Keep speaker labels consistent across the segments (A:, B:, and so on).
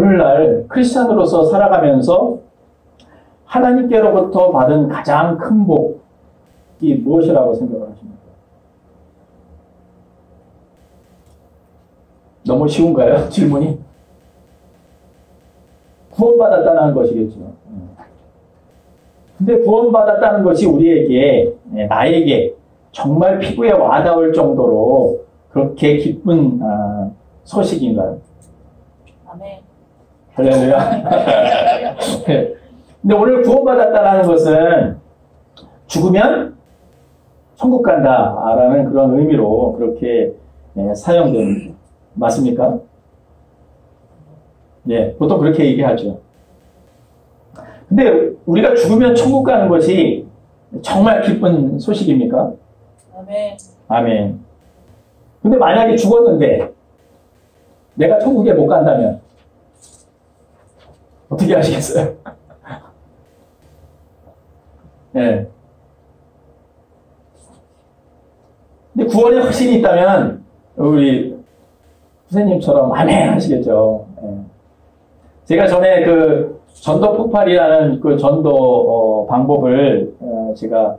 A: 오늘날 크리스찬으로서 살아가면서 하나님께로부터 받은 가장 큰 복이 무엇이라고 생각을 하십니까? 너무 쉬운가요? 질문이? 구원받았다는 것이겠죠. 근데 구원받았다는 것이 우리에게, 나에게 정말 피부에 와닿을 정도로 그렇게 기쁜 소식인가요?
B: 아멘.
A: 할렐루야. 근데 오늘 구원받았다는 것은 죽으면 천국 간다라는 그런 의미로 그렇게 사용됩니다. 맞습니까? 네, 보통 그렇게 얘기하죠. 근데 우리가 죽으면 천국 가는 것이 정말 기쁜 소식입니까?
B: 아멘.
A: 아멘. 근데 만약에 죽었는데 내가 천국에 못 간다면 어떻게 하시겠어요? 네. 근데 구원에 확신이 있다면 우리 선생님처럼 아멘 하시겠죠. 네. 제가 전에 그 전도 폭발이라는 그 전도 방법을 제가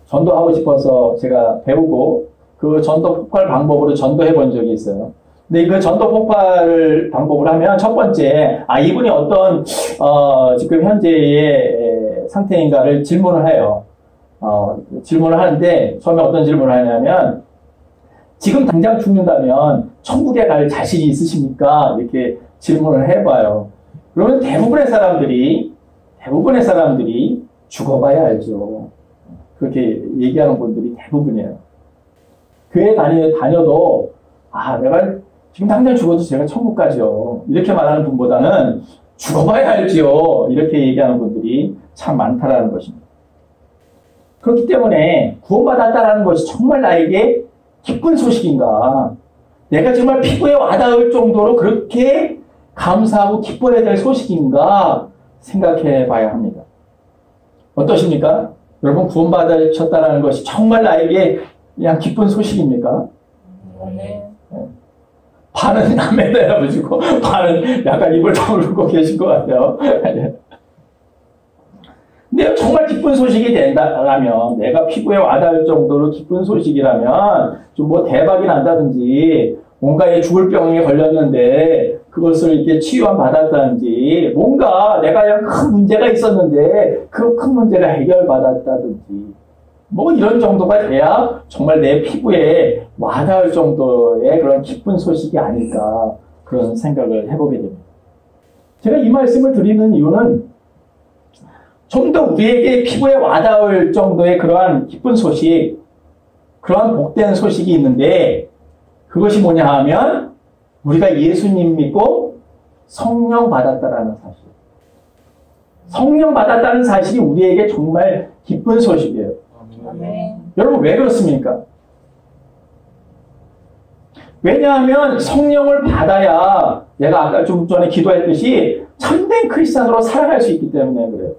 A: 전도하고 싶어서 제가 배우고 그 전도 폭발 방법으로 전도해 본 적이 있어요. 근데 그 전도 폭발 방법을 하면 첫 번째, 이분이 어떤 지금 현재의 상태인가를 질문을 해요. 질문을 하는데 처음에 어떤 질문을 하냐면 지금 당장 죽는다면 천국에 갈 자신이 있으십니까? 이렇게 질문을 해봐요. 그러면 대부분의 사람들이 죽어봐야 알죠. 그렇게 얘기하는 분들이 대부분이에요. 교회 다녀도 내가 지금 당장 죽어도 제가 천국 가죠. 이렇게 말하는 분보다는 죽어봐야 알지요. 이렇게 얘기하는 분들이 참 많다라는 것입니다. 그렇기 때문에 구원받았다라는 것이 정말 나에게 기쁜 소식인가? 내가 정말 피부에 와닿을 정도로 그렇게 감사하고 기뻐해야 될 소식인가? 생각해 봐야 합니다. 어떠십니까? 여러분 구원받으셨다는 것이 정말 나에게 그냥 기쁜 소식입니까?
B: 네.
A: 반은 남에다 보시고 반은 약간 입을 다물고 계신 것 같아요. 근데 정말 기쁜 소식이 된다라면, 내가 피부에 와닿을 정도로 기쁜 소식이라면 좀 뭐 대박이 난다든지 뭔가에 죽을 병에 걸렸는데 그것을 이렇게 치유함 받았다든지 뭔가 내가 그냥 큰 문제가 있었는데 그 큰 문제가 해결받았다든지 뭐 이런 정도가 돼야 정말 내 피부에 와닿을 정도의 그런 기쁜 소식이 아닐까 그런 생각을 해보게 됩니다. 제가 이 말씀을 드리는 이유는 좀 더 우리에게 피부에 와닿을 정도의 그러한 기쁜 소식, 그러한 복된 소식이 있는데 그것이 뭐냐 하면 우리가 예수님 믿고 성령 받았다라는 사실. 성령 받았다는 사실이 우리에게 정말 기쁜 소식이에요.
B: 아멘.
A: 여러분 왜 그렇습니까? 왜냐하면 성령을 받아야 내가 아까 좀 전에 기도했듯이 참된 크리스찬으로 살아갈 수 있기 때문에 그래요.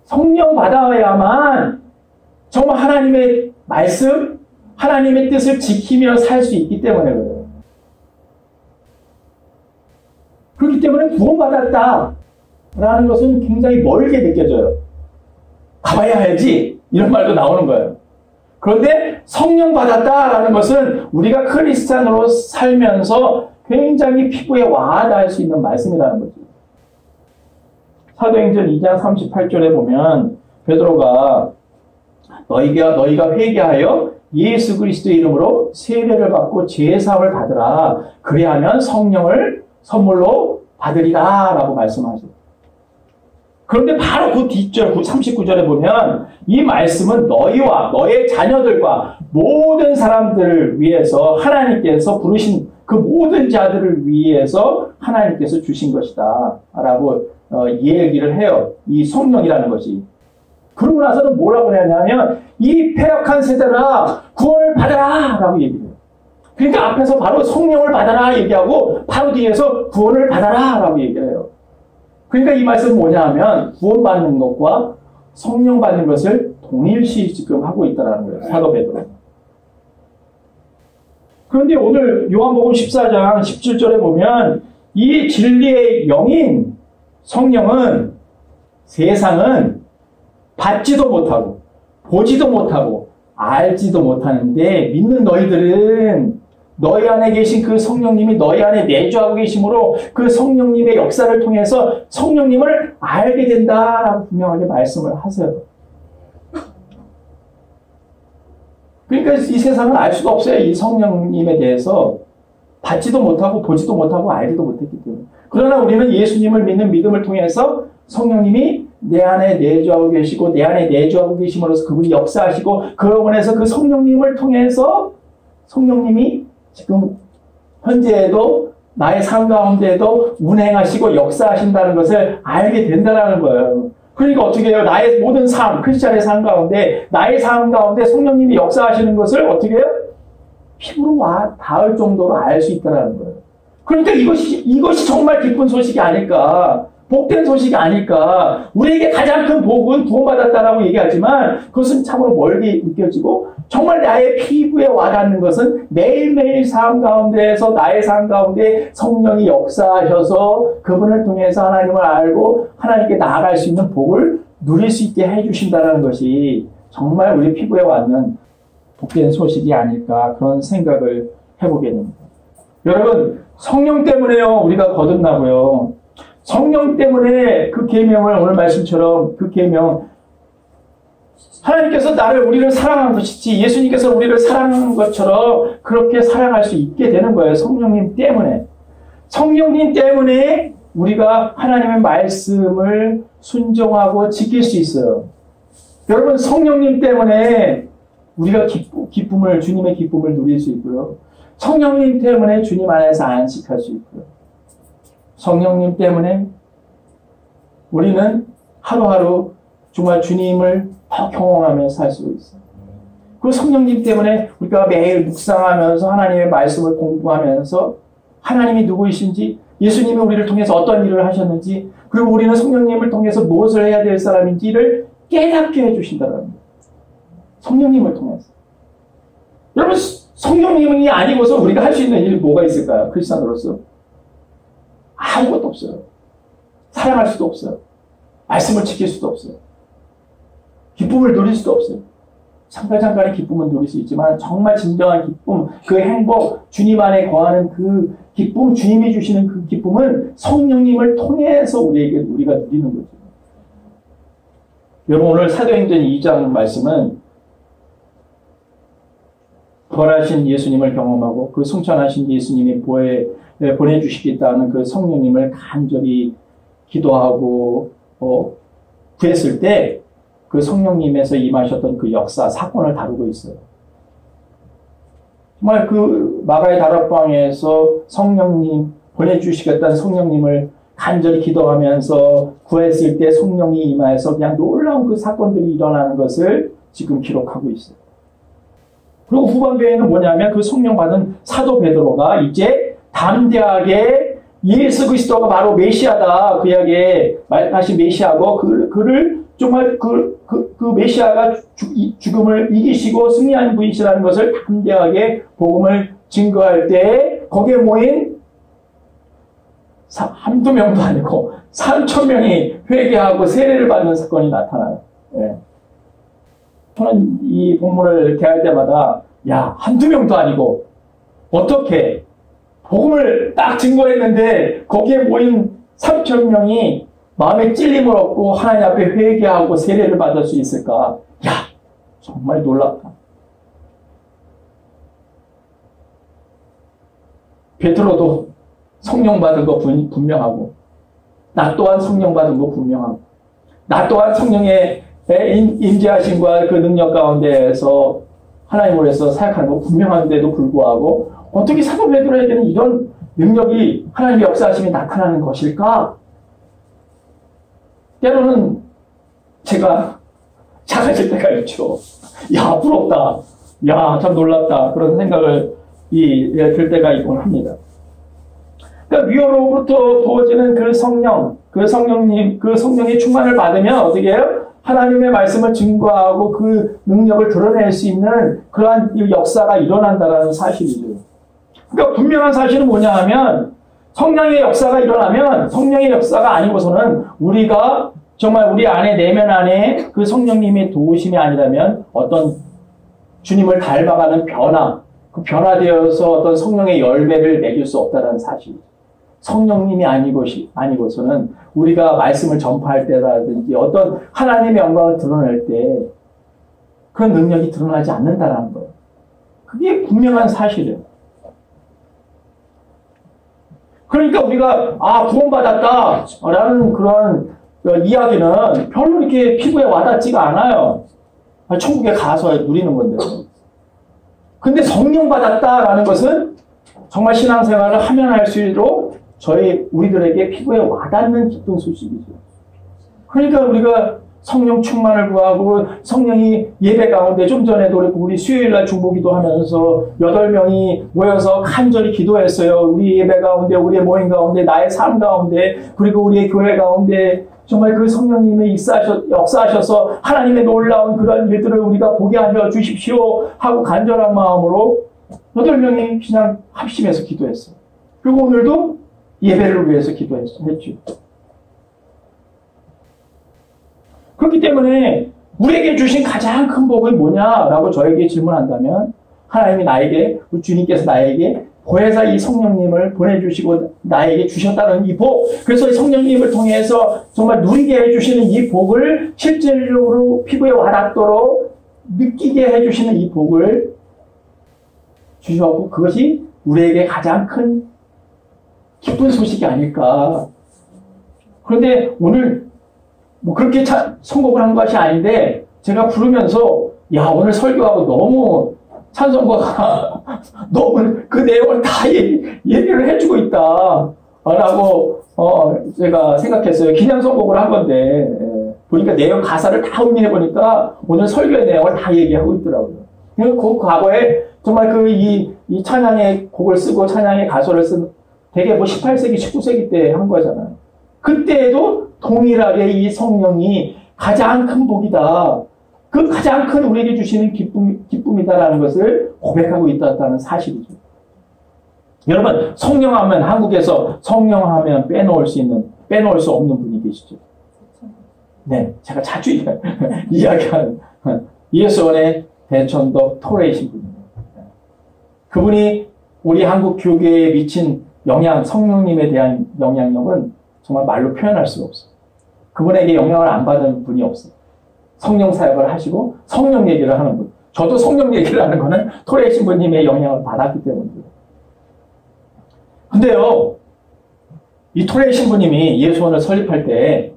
A: 성령 받아야만 정말 하나님의 말씀, 하나님의 뜻을 지키며 살 수 있기 때문에 그래요. 그렇기 때문에 구원받았다라는 것은 굉장히 멀게 느껴져요. 가봐야 알지 이런 말도 나오는 거예요. 그런데 성령 받았다라는 것은 우리가 크리스찬으로 살면서 굉장히 피부에 와닿을 수 있는 말씀이라는 거죠. 사도행전 2장 38절에 보면 베드로가 너희가 회개하여 예수 그리스도의 이름으로 세례를 받고 죄사함을 받으라. 그래야면 성령을 선물로 받으리라 라고 말씀하죠. 그런데 바로 그 뒷절 39절에 보면 이 말씀은 너희와 너의 자녀들과 모든 사람들을 위해서 하나님께서 부르신 그 모든 자들을 위해서 하나님께서 주신 것이다 라고 얘기를 해요. 이 성령이라는 것이. 그러고 나서는 뭐라고 하냐면 이 패역한 세대라 구원을 받아라 라고 얘기해요. 그러니까 앞에서 바로 성령을 받아라 얘기하고 바로 뒤에서 구원을 받아라 라고 얘기를 해요. 그러니까 이 말씀은 뭐냐 하면 구원받는 것과 성령 받는 것을 동일시 지금 하고 있다는 거예요. 사도 베드로. 그런데 오늘 요한복음 14장 17절에 보면 이 진리의 영인 성령은 세상은 받지도 못하고 보지도 못하고 알지도 못하는데 믿는 너희들은 너희 안에 계신 그 성령님이 너희 안에 내주하고 계심으로 그 성령님의 역사를 통해서 성령님을 알게 된다라고 분명하게 말씀을 하세요. 그러니까 이 세상은 알 수가 없어요. 이 성령님에 대해서 받지도 못하고 보지도 못하고 알지도 못했기 때문에. 그러나 우리는 예수님을 믿는 믿음을 통해서 성령님이 내 안에 내주하고 계시고 내 안에 내주하고 계심으로써 그분이 역사하시고 그러고 나서 그 성령님을 통해서 성령님이 지금 현재에도 나의 삶 가운데에도 운행하시고 역사하신다는 것을 알게 된다는 거예요. 그러니까 어떻게 해요? 나의 모든 삶, 크리스찬의 삶 가운데 나의 삶 가운데 성령님이 역사하시는 것을 어떻게 해요? 피부로 와 닿을 정도로 알 수 있다는 거예요. 그러니까 이것이 정말 기쁜 소식이 아닐까. 복된 소식이 아닐까. 우리에게 가장 큰 복은 구원받았다라고 얘기하지만 그것은 참으로 멀게 느껴지고 정말 나의 피부에 와닿는 것은 매일매일 삶 가운데에서 나의 삶 가운데 성령이 역사하셔서 그분을 통해서 하나님을 알고 하나님께 나아갈 수 있는 복을 누릴 수 있게 해주신다는 것이 정말 우리 피부에 와닿는 복된 소식이 아닐까 그런 생각을 해보게 됩니다. 여러분 성령 때문에요 우리가 거듭나고요. 성령 때문에 그 계명을 오늘 말씀처럼 그 계명 하나님께서 우리를 사랑한 것이지 예수님께서 우리를 사랑한 것처럼 그렇게 사랑할 수 있게 되는 거예요. 성령님 때문에. 성령님 때문에 우리가 하나님의 말씀을 순종하고 지킬 수 있어요. 여러분 성령님 때문에 우리가 주님의 기쁨을 누릴 수 있고요. 성령님 때문에 주님 안에서 안식할 수 있고요. 성령님 때문에 우리는 하루하루 정말 주님을 더 경험하면서 살 수 있어요. 그 성령님 때문에 우리가 매일 묵상하면서 하나님의 말씀을 공부하면서 하나님이 누구이신지 예수님이 우리를 통해서 어떤 일을 하셨는지 그리고 우리는 성령님을 통해서 무엇을 해야 될 사람인지를 깨닫게 해주신다는 거예요. 성령님을 통해서. 여러분 성령님이 아니고서 우리가 할 수 있는 일이 뭐가 있을까요? 크리스찬으로서. 아무것도 없어요. 사랑할 수도 없어요. 말씀을 지킬 수도 없어요. 기쁨을 누릴 수도 없어요. 잠깐의 기쁨은 누릴 수 있지만 정말 진정한 기쁨, 그 행복, 주님 안에 거하는 그 기쁨, 주님이 주시는 그 기쁨은 성령님을 통해서 우리가 누리는 거죠. 여러분 오늘 사도행전 2장 말씀은 부활하신 예수님을 경험하고 그 승천하신 예수님이 보내주시겠다는 그 성령님을 간절히 기도하고 구했을 때 그 성령님에서 임하셨던 그 역사, 사건을 다루고 있어요. 정말 그 마가의 다락방에서 성령님 보내주시겠다는 성령님을 간절히 기도하면서 구했을 때 성령이 임하여서 그냥 놀라운 그 사건들이 일어나는 것을 지금 기록하고 있어요. 그리고 후반부에는 뭐냐면 그 성령 받은 사도 베드로가 이제 담대하게 예수 그리스도가 바로 메시아다. 그에게 말하신 메시아고 그를 정말 그 메시아가 죽음을 이기시고 승리한 분이시라는 것을 담대하게 복음을 증거할 때 거기에 모인 한두 명도 아니고 3,000명이 회개하고 세례를 받는 사건이 나타나요. 예. 저는 이 본문을 대할 때마다 한두 명도 아니고 어떻게 복음을 딱 증거했는데 거기에 모인 3,000명이 마음에 찔림을 얻고 하나님 앞에 회개하고 세례를 받을 수 있을까? 정말 놀랍다. 베드로도 성령 받은 거 분명하고 나 또한 성령 받은 거 분명하고 나 또한 성령의 임재하심과 그 능력 가운데에서 하나님을 위해서 사역하는 거 분명한데도 불구하고 어떻게 사도 베드로에게는 이런 능력이 하나님의 역사하심이 나타나는 것일까? 때로는 제가 작아질 때가 있죠. 부럽다. 참 놀랍다. 그런 생각을 들 때가 있곤 합니다. 그러니까 위로부터 부어지는 그 성령의 충만을 받으면 어떻게 해요? 하나님의 말씀을 증거하고 그 능력을 드러낼 수 있는 그러한 역사가 일어난다는 사실이죠. 그러니까 분명한 사실은 뭐냐 하면 성령의 역사가 일어나면 성령의 역사가 아니고서는 우리가 정말 우리 안에 내면 안에 그 성령님의 도우심이 아니라면 어떤 주님을 닮아가는 변화, 그 변화되어서 어떤 성령의 열매를 맺을 수 없다는 사실. 성령님이 아니고서는 우리가 말씀을 전파할 때라든지 어떤 하나님의 영광을 드러낼 때 그런 능력이 드러나지 않는다는 거예요. 그게 분명한 사실이에요. 그러니까 우리가 구원받았다라는 그런 이야기는 별로 이렇게 피부에 와닿지가 않아요. 천국에 가서 누리는 건데. 근데 성령 받았다라는 것은 정말 신앙생활을 하면 할수록 우리들에게 피부에 와닿는 기쁜 소식이죠. 그러니까 우리가 성령 충만을 구하고 성령이 예배 가운데 좀 전에도 우리 수요일날 중보기도 하면서 8명이 모여서 간절히 기도했어요. 우리 예배 가운데, 우리의 모임 가운데, 나의 삶 가운데, 그리고 우리의 교회 가운데 정말 그 성령님이 역사하셔서 하나님의 놀라운 그런 일들을 우리가 보게 하여 주십시오 하고 간절한 마음으로 8명이 그냥 합심해서 기도했어요. 그리고 오늘도 예배를 위해서 기도했죠. 그렇기 때문에 우리에게 주신 가장 큰 복은 뭐냐라고 저에게 질문한다면 하나님이 주님께서 나에게 보혜사 이 성령님을 보내주시고 나에게 주셨다는 이 복, 그래서 이 성령님을 통해서 정말 누리게 해주시는 이 복을 실질적으로 피부에 와닿도록 느끼게 해주시는 이 복을 주셨고 그것이 우리에게 가장 큰 기쁜 소식이 아닐까. 그런데 오늘 그렇게 선곡을 한 것이 아닌데 제가 부르면서 오늘 설교하고 너무 찬송가가 너무 그 내용을 다 얘기를 해주고 있다 라고 제가 생각했어요. 그냥 선곡을 한 건데 보니까 내용 가사를 다 음미해보니까 오늘 설교의 내용을 다 얘기하고 있더라고요. 그 과거에 정말 이 찬양의 곡을 쓰고 찬양의 가사를 쓴 되게 18세기, 19세기 때 한 거잖아요. 그때에도 동일하게 이 성령이 가장 큰 복이다. 그 가장 큰 우리에게 주시는 기쁨이다라는 것을 고백하고 있다는 사실이죠. 여러분, 성령하면 한국에서 성령하면 빼놓을 수 없는 분이 계시죠. 네, 제가 자주 이야기하는 예수원의 대천덕 토레이신 분입니다. 그분이 우리 한국 교계에 미친 성령님에 대한 영향력은 정말 말로 표현할 수가 없어요. 그분에게 영향을 안 받은 분이 없어요. 성령 사역을 하시고 성령 얘기를 하는 분. 저도 성령 얘기를 하는 거는 토레이 신부님의 영향을 받았기 때문이에요. 근데요, 이 토레이 신부님이 예수원을 설립할 때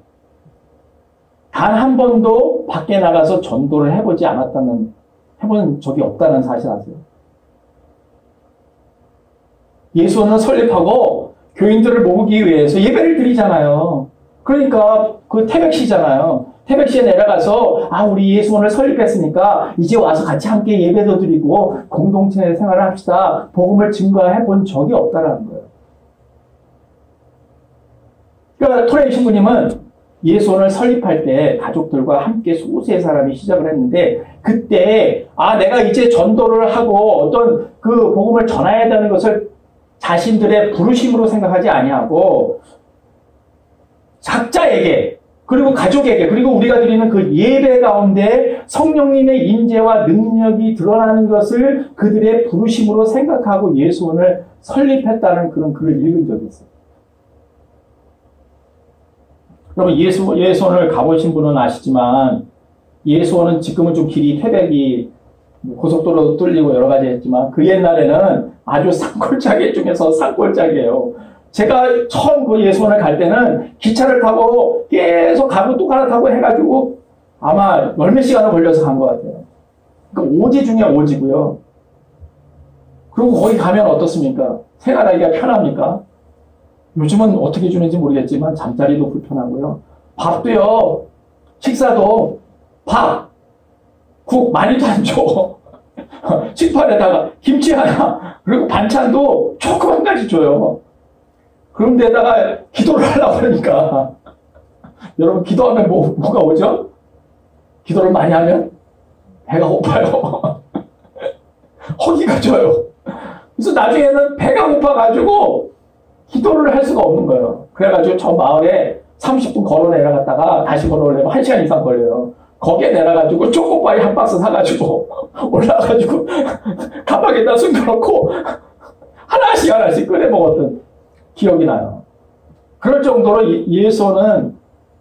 A: 단 한 번도 밖에 나가서 전도를 해본 적이 없다는 사실 아세요? 예수원을 설립하고 교인들을 모으기 위해서 예배를 드리잖아요. 그러니까 그 태백시잖아요. 태백시에 내려가서 우리 예수원을 설립했으니까 이제 와서 같이 함께 예배도 드리고 공동체 생활을 합시다. 복음을 증거해 본 적이 없다라는 거예요. 그러니까 토레이 신부님은 예수원을 설립할 때 가족들과 함께 소수의 사람이 시작을 했는데 그때 내가 이제 전도를 하고 어떤 그 복음을 전해야 되는 것을 자신들의 부르심으로 생각하지 아니하고 각자에게 그리고 가족에게 그리고 우리가 드리는 그 예배 가운데 성령님의 임재와 능력이 드러나는 것을 그들의 부르심으로 생각하고 예수원을 설립했다는 그런 글을 읽은 적이 있어요. 여러분 예수원을 가보신 분은 아시지만 예수원은 지금은 좀 길이 태백이 고속도로도 뚫리고 여러 가지 했지만 그 옛날에는 아주 산골짜기 중에서 산골짜기예요. 제가 처음 그 예수원을 갈 때는 기차를 타고 계속 가고 또 갈아타고 해가지고 아마 열몇 시간을 걸려서 간 것 같아요. 그러니까 오지 중에 오지고요. 그리고 거기 가면 어떻습니까? 생활하기가 편합니까? 요즘은 어떻게 주는지 모르겠지만 잠자리도 불편하고요. 밥도요. 식사도 밥, 국 많이도 안 줘. 식판에다가 김치 하나 그리고 반찬도 조그만 가지 줘요. 그런데다가 기도를 하려고 하니까 여러분 기도하면 뭐가 오죠? 기도를 많이 하면 배가 고파요. 허기가 져요. 그래서 나중에는 배가 고파가지고 기도를 할 수가 없는 거예요. 그래가지고 저 마을에 30분 걸어 내려갔다가 다시 걸어오려면 1시간 이상 걸려요. 거기에 내려가지고 초코파이 한 박스 사가지고 올라가가지고 가방에다 숨겨놓고 하나씩 꺼내 먹었던 기억이 나요. 그럴 정도로 예수는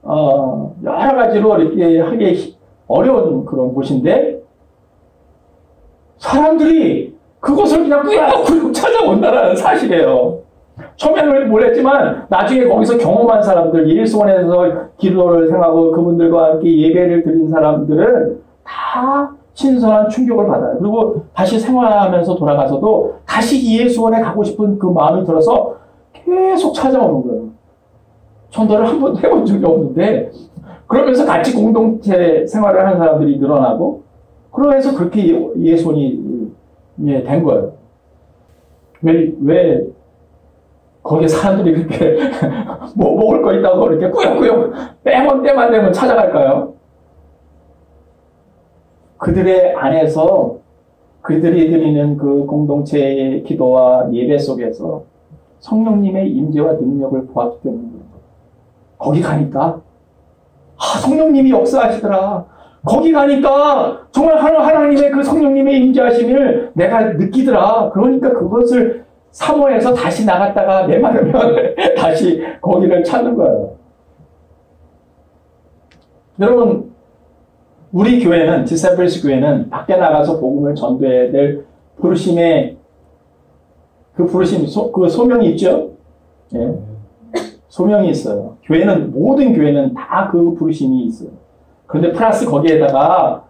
A: 여러 가지로 이렇게 하기 어려운 그런 곳인데 사람들이 그곳을 그냥 꾸역꾸역 찾아온다는 사실이에요. 처음에는 몰랐지만 나중에 거기서 경험한 사람들, 예수원에서 기도를 생각하고 그분들과 함께 예배를 드린 사람들은 다 신선한 충격을 받아요. 그리고 다시 생활하면서 돌아가서도 다시 예수원에 가고 싶은 그 마음이 들어서 계속 찾아오는 거예요. 전도를 한 번도 해본 적이 없는데 그러면서 같이 공동체 생활을 하는 사람들이 늘어나고 그러면서 그렇게 예수원이 된 거예요. 왜 거기에 사람들이 그렇게 뭐 먹을 거 있다고 이렇게 꾸역꾸역 매번 때만 되면 찾아갈까요? 그들의 안에서 그들이 드리는 그 공동체의 기도와 예배 속에서 성령님의 임재와 능력을 보았기 때문입니다. 거기 가니까 성령님이 역사하시더라. 거기 가니까 정말 하나님의 그 성령님의 임재하심을 내가 느끼더라. 그러니까 그것을 사모해서 다시 나갔다가 메마르면 다시 거기를 찾는 거예요. 여러분, 우리 교회는, 디사이플스 교회는 밖에 나가서 복음을 전도해야 될 부르심의 그 부르심, 그 소명이 있죠? 예. 소명이 있어요. 모든 교회는 다 그 부르심이 있어요. 그런데 플러스 거기에다가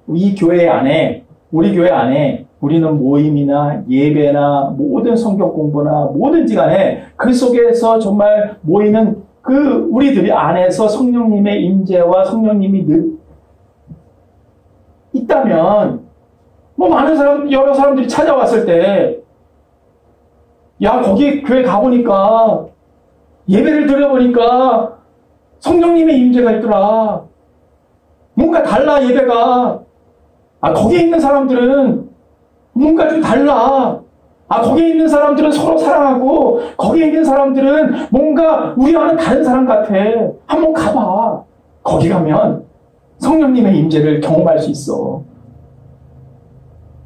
A: 이 교회 안에, 우리 교회 안에 우리는 모임이나 예배나 모든 성경 공부나 뭐든지 간에 그 속에서 정말 모이는 그 우리들이 안에서 성령님의 임재와 성령님이 있다면 뭐 여러 사람들이 찾아왔을 때 야, 거기 교회 가보니까 예배를 드려보니까 성령님의 임재가 있더라. 뭔가 달라, 예배가. 거기에 있는 사람들은 뭔가 좀 달라. 거기에 있는 사람들은 서로 사랑하고 거기에 있는 사람들은 뭔가 우리와는 다른 사람 같아. 한번 가봐. 거기 가면 성령님의 임재를 경험할 수 있어.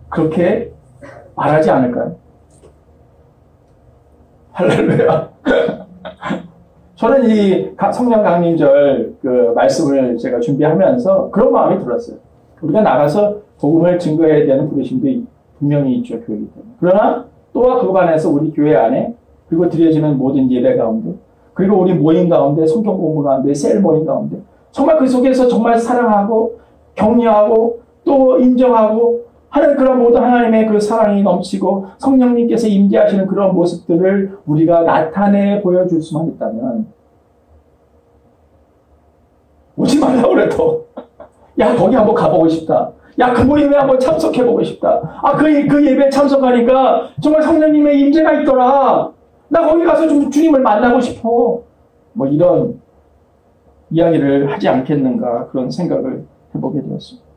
A: 그렇게 말하지 않을까요? 할렐루야. 저는 이 성령 강림절 그 말씀을 제가 준비하면서 그런 마음이 들었어요. 우리가 나가서 복음을 증거해야 되는 부르심도 분명히 있죠, 교회이기 때문에. 그러나 또한 그거 안에서 우리 교회 안에 그리고 드려지는 모든 예배 가운데 그리고 우리 모임 가운데 성경 공부 가운데 셀 모임 가운데 정말 그 속에서 정말 사랑하고 격려하고 또 인정하고 하는 그런 모든 하나님의 그 사랑이 넘치고 성령님께서 임재하시는 그런 모습들을 우리가 나타내 보여줄 수만 있다면 오지 말라고 그래도 야, 거기 한번 가보고 싶다. 야, 그 모임에 한번 참석해보고 싶다. 그 예배에 참석하니까 정말 성령님의 임재가 있더라. 나 거기 가서 좀 주님을 만나고 싶어. 뭐 이런 이야기를 하지 않겠는가 그런 생각을 해보게 되었습니다.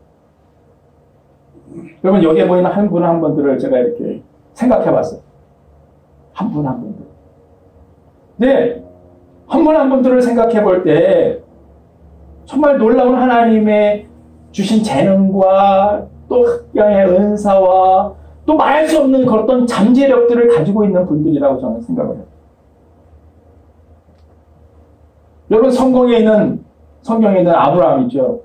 A: 여러분, 여기에 보이는 한 분 한 분들을 제가 이렇게 생각해봤어요. 한 분 한 분들. 네, 한 분 한 분들을 생각해볼 때 정말 놀라운 하나님의 주신 재능과 또 학경의 은사와 또 말할 수 없는 그런 잠재력들을 가지고 있는 분들이라고 저는 생각을 해요. 여러분, 성경에 있는 아브라함이죠.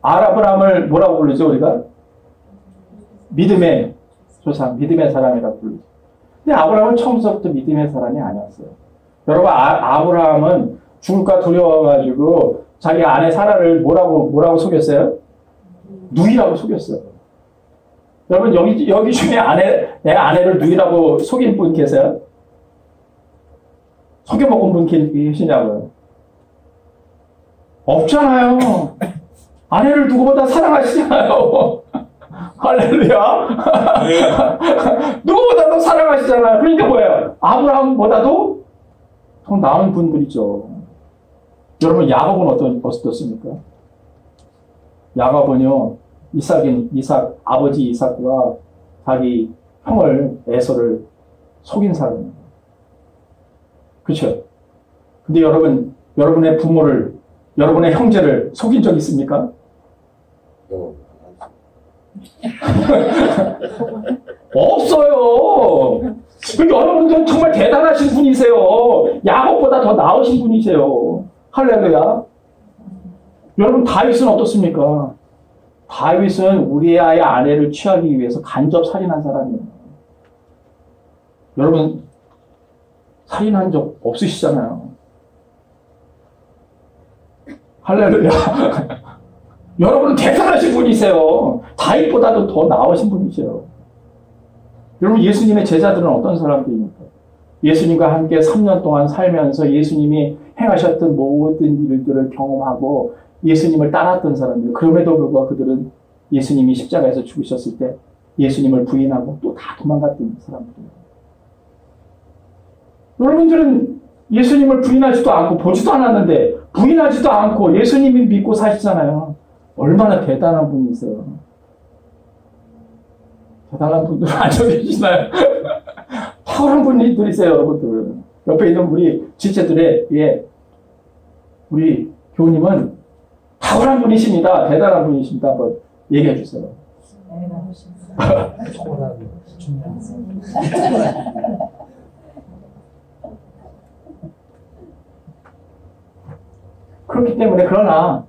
A: 아브라함을 뭐라고 부르죠, 우리가? 믿음의 조상, 믿음의 사람이라고 부르죠. 근데 아브라함은 처음부터 믿음의 사람이 아니었어요. 여러분, 아브라함은 죽을까 두려워가지고 자기 아내 사라를 뭐라고 속였어요? 누이라고 속였어요. 여러분, 여기 중에 내 아내를 누이라고 속인 분 계세요? 속여먹은 분 계시냐고요? 없잖아요. 아내를 누구보다 사랑하시잖아요. 할렐루야. 누구보다도 사랑하시잖아요. 그러니까 뭐예요? 아브라함보다도 더 나은 분들이죠. 여러분, 야곱은 어떻습니까? 야곱은요, 아버지 이삭과 자기 형을, 에서를 속인 사람이에요. 그렇죠? 근데 여러분, 여러분의 부모를, 여러분의 형제를 속인 적 있습니까? 없어요. 여러분들은 정말 대단하신 분이세요. 야곱보다 더 나으신 분이세요. 할렐루야. 여러분, 다윗은 어떻습니까? 다윗은 우리아의 아내를 취하기 위해서 간접 살인한 사람이에요. 여러분, 살인한 적 없으시잖아요. 할렐루야. 여러분은 대단하신 분이세요. 다윗보다도 더 나으신 분이세요. 여러분, 예수님의 제자들은 어떤 사람들입니까? 예수님과 함께 3년 동안 살면서 예수님이 행하셨던 모든 일들을 경험하고 예수님을 따랐던 사람들. 그럼에도 불구하고 그들은 예수님이 십자가에서 죽으셨을 때 예수님을 부인하고 또 다 도망갔던 사람들이에요. 여러분들은 예수님을 부인하지도 않고 보지도 않았는데 부인하지도 않고 예수님을 믿고 사시잖아요. 얼마나 대단한 분이세요. 대단한 분들 앉아 계시나요? 탁월한 분들이세요, 여러분들. 옆에 있는 우리 지체들의, 예, 우리 교우님은 탁월한 분이십니다. 대단한 분이십니다. 한번 얘기해 주세요. 그렇기 때문에, 그러나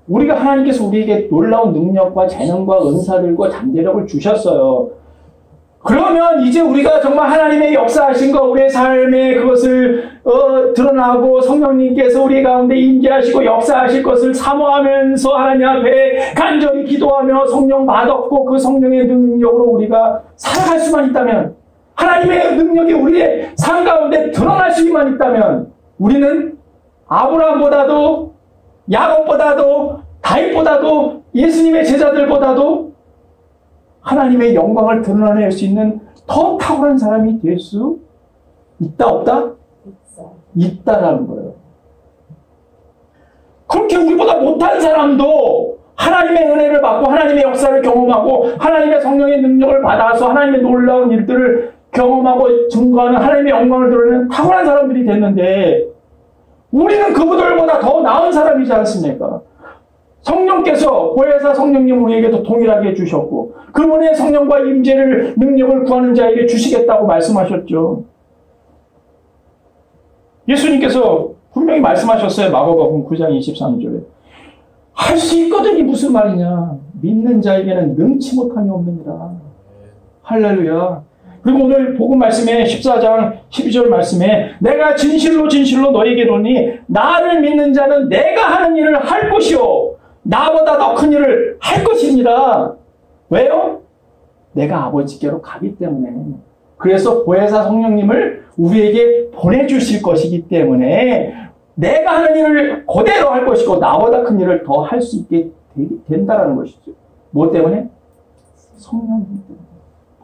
A: 우리가 하나님께서 우리에게 놀라운 능력과 재능과 은사들과 잠재력을 주셨어요. 그러면 이제 우리가 정말 하나님의 역사하신 것, 우리의 삶에 그것을 드러나고 성령님께서 우리 가운데 임재하시고 역사하실 것을 사모하면서 하나님 앞에 간절히 기도하며 성령 맛없고 그 성령의 능력으로 우리가 살아갈 수만 있다면, 하나님의 능력이 우리의 삶 가운데 드러날 수만 있다면, 우리는 아브라함보다도 야곱보다도 다윗보다도 예수님의 제자들보다도 하나님의 영광을 드러낼 수 있는 더 탁월한 사람이 될 수 있다, 없다? 있다라는 거예요. 그렇게 우리보다 못한 사람도 하나님의 은혜를 받고 하나님의 역사를 경험하고 하나님의 성령의 능력을 받아서 하나님의 놀라운 일들을 경험하고 증거하는 하나님의 영광을 드러내는 탁월한 사람들이 됐는데, 우리는 그분들보다 더 나은 사람이지 않습니까? 성령께서 보혜사 성령님 우리에게도 동일하게 해주셨고 그분의 성령과 임재를 능력을 구하는 자에게 주시겠다고 말씀하셨죠. 예수님께서 분명히 말씀하셨어요. 마가복음 9장 23절에. 할 수 있거든이 무슨 말이냐. 믿는 자에게는 능치 못함이 없느니라. 할렐루야. 그리고 오늘 복음 말씀에 14장 12절 말씀에 내가 진실로 진실로 너에게 이르노니 나를 믿는 자는 내가 하는 일을 할 것이요 나보다 더 큰 일을 할 것입니다. 왜요? 내가 아버지께로 가기 때문에. 그래서 보혜사 성령님을 우리에게 보내주실 것이기 때문에 내가 하는 일을 그대로 할 것이고 나보다 큰 일을 더 할 수 있게 된다는 것이죠. 뭐 때문에? 성령님 때문에.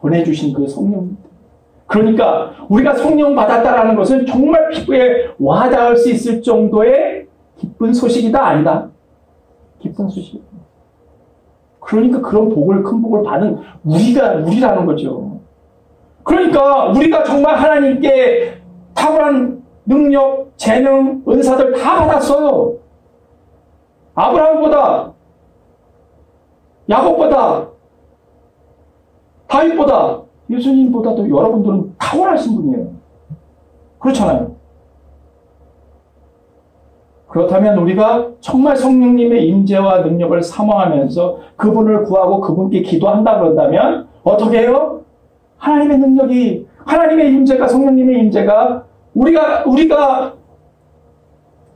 A: 보내주신 그 성령님 때문에. 그러니까 우리가 성령 받았다라는 것은 정말 피부에 와닿을 수 있을 정도의 기쁜 소식이다, 아니다? 기쁜 소식. 그러니까 그런 복을, 큰 복을 받은 우리라는 거죠. 그러니까 우리가 정말 하나님께 탁월한 능력, 재능, 은사들 다 받았어요. 아브라함보다, 야곱보다, 다윗보다, 예수님보다도 여러분들은 탁월하신 분이에요. 그렇잖아요. 그렇다면 우리가 정말 성령님의 임재와 능력을 사모하면서 그분을 구하고 그분께 기도한다 그런다면 어떻게 해요? 하나님의 능력이, 하나님의 임재가, 성령님의 임재가 우리가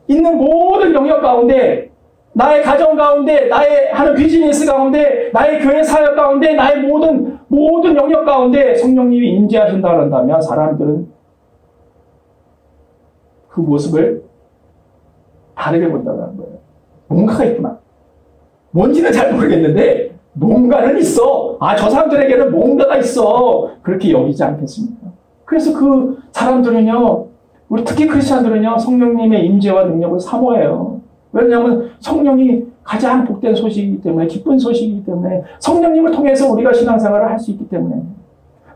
A: 있는 모든 영역 가운데, 나의 가정 가운데, 나의 하는 비즈니스 가운데, 나의 교회 사역 가운데, 나의 모든 영역 가운데 성령님이 임재하신다 그런다면 사람들은 그 모습을 다르게 본다는 거예요. 뭔가가 있구나. 뭔지는 잘 모르겠는데 뭔가는 있어. 아, 저 사람들에게는 뭔가가 있어. 그렇게 여기지 않겠습니까? 그래서 그 사람들은요, 우리 특히 크리스찬들은요, 성령님의 임재와 능력을 사모해요. 왜냐하면 성령이 가장 복된 소식이기 때문에, 기쁜 소식이기 때문에, 성령님을 통해서 우리가 신앙생활을 할 수 있기 때문에.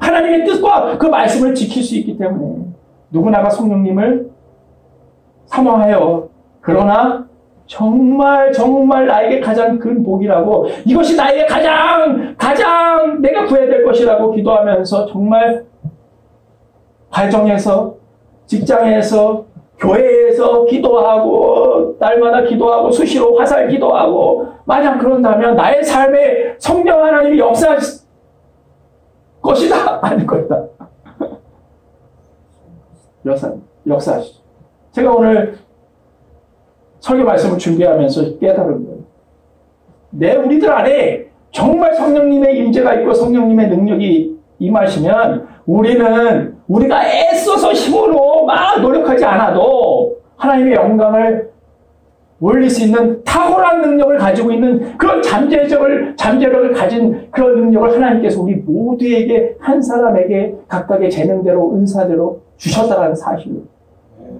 A: 하나님의 뜻과 그 말씀을 지킬 수 있기 때문에 누구나가 성령님을 사모하여 그러나 정말 나에게 가장 큰 복이라고 이것이 나에게 가장 내가 구해야 될 것이라고 기도하면서 정말 가정에서 직장에서 교회에서 기도하고 날마다 기도하고 수시로 화살 기도하고 만약 그런다면 나의 삶에 성령 하나님이 역사하실 것이다 아닐 것이다. 역사하시죠. 제가 오늘 설교 말씀을 준비하면서 깨달은 거예요. 우리들 안에 정말 성령님의 임재가 있고 성령님의 능력이 임하시면 우리가 애써서 힘으로 막 노력하지 않아도 하나님의 영광을 올릴 수 있는 탁월한 능력을 가지고 있는 그런 잠재력을 가진 그런 능력을 하나님께서 우리 모두에게 한 사람에게 각각의 재능대로 은사대로 주셨다는 사실을.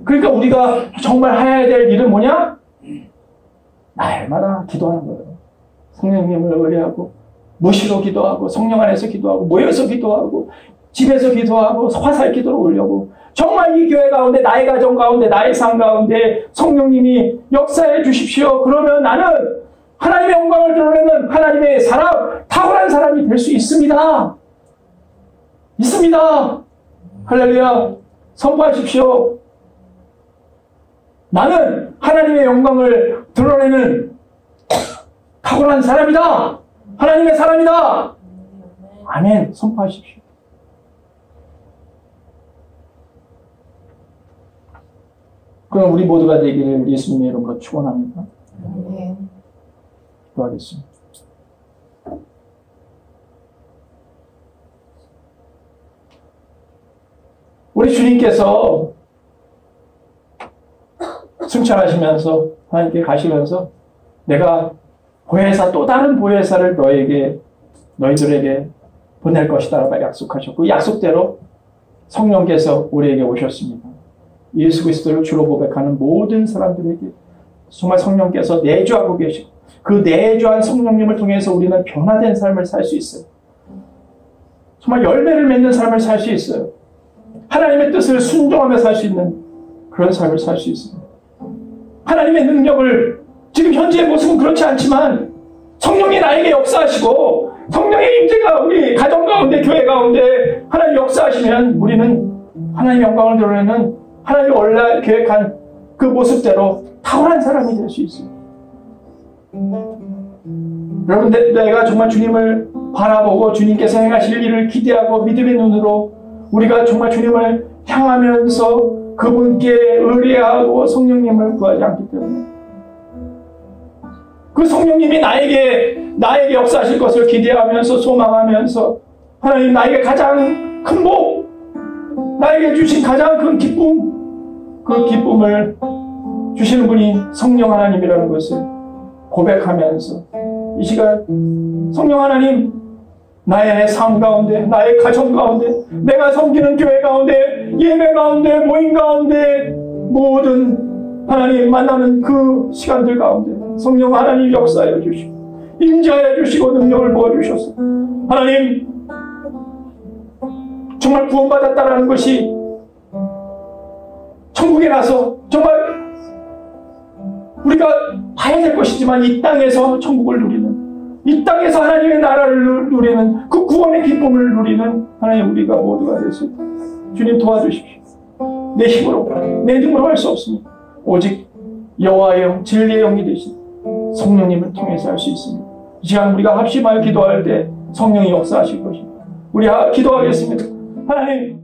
A: 그러니까 우리가 정말 해야 될 일은 뭐냐? 날마다 기도하는 거예요. 성령님을 의뢰하고 무시로 기도하고 성령 안에서 기도하고 모여서 기도하고 집에서 기도하고 화살 기도를 올려고 정말 이 교회 가운데 나의 가정 가운데 나의 삶 가운데 성령님이 역사해 주십시오. 그러면 나는 하나님의 영광을 드러내는 하나님의 사람, 탁월한 사람이 될 수 있습니다. 있습니다. 할렐루야. 선포하십시오. 나는 하나님의 영광을 드러내는 탁월한 사람이다. 하나님의 사람이다. 아멘. 선포하십시오. 그럼 우리 모두가 되기를 예수님의 이름으로 축원합니다. 기도하겠습니다. 우리 주님께서 승천하시면서 하나님께 가시면서 내가 보혜사 또 다른 보혜사를 너희들에게 보낼 것이다 라고 약속하셨고 약속대로 성령께서 우리에게 오셨습니다. 예수 그리스도를 주로 고백하는 모든 사람들에게 정말 성령께서 내주하고 계시고 그 내주한 성령님을 통해서 우리는 변화된 삶을 살 수 있어요. 정말 열매를 맺는 삶을 살 수 있어요. 하나님의 뜻을 순종하며 살 수 있는 그런 삶을 살 수 있습니다. 하나님의 능력을 지금 현재의 모습은 그렇지 않지만 성령이 나에게 역사하시고 성령의 임재가 우리 가정 가운데 교회 가운데 하나님 역사하시면 우리는 하나님의 영광을 드러내는 하나님이 원래 계획한 그 모습대로 탁월한 사람이 될 수 있습니다. 여러분 내가 정말 주님을 바라보고 주님께서 행하실 일을 기대하고 믿음의 눈으로 우리가 정말 주님을 향하면서 그분께 의뢰하고 성령님을 구하지 않기 때문에 그 성령님이 나에게 역사하실 것을 기대하면서 소망하면서 하나님 나에게 가장 큰 복 나에게 주신 가장 큰 기쁨 그 기쁨을 주시는 분이 성령 하나님이라는 것을 고백하면서 이 시간 성령 하나님 나의 삶 가운데 나의 가정 가운데 내가 섬기는 교회 가운데 예배 가운데 모임 가운데 모든 하나님 만나는 그 시간들 가운데 성령 하나님 역사해 주시고 임재하여 주시고 능력을 부어주셔서 하나님 정말 구원받았다라는 것이 천국에 가서 정말 우리가 봐야 될 것이지만 이 땅에서 천국을 누리는 이 땅에서 하나님의 나라를 누리는 그 구원의 기쁨을 누리는 하나님 우리가 모두가 될 수 있다. 주님 도와주십시오. 내 힘으로 내 능으로 할 수 없습니다. 오직 여호와의 영 진리의 영이 되신 성령님을 통해서 할 수 있습니다. 이 시간 우리가 합심하여 기도할 때 성령이 역사하실 것입니다. 우리 기도하겠습니다. 하나님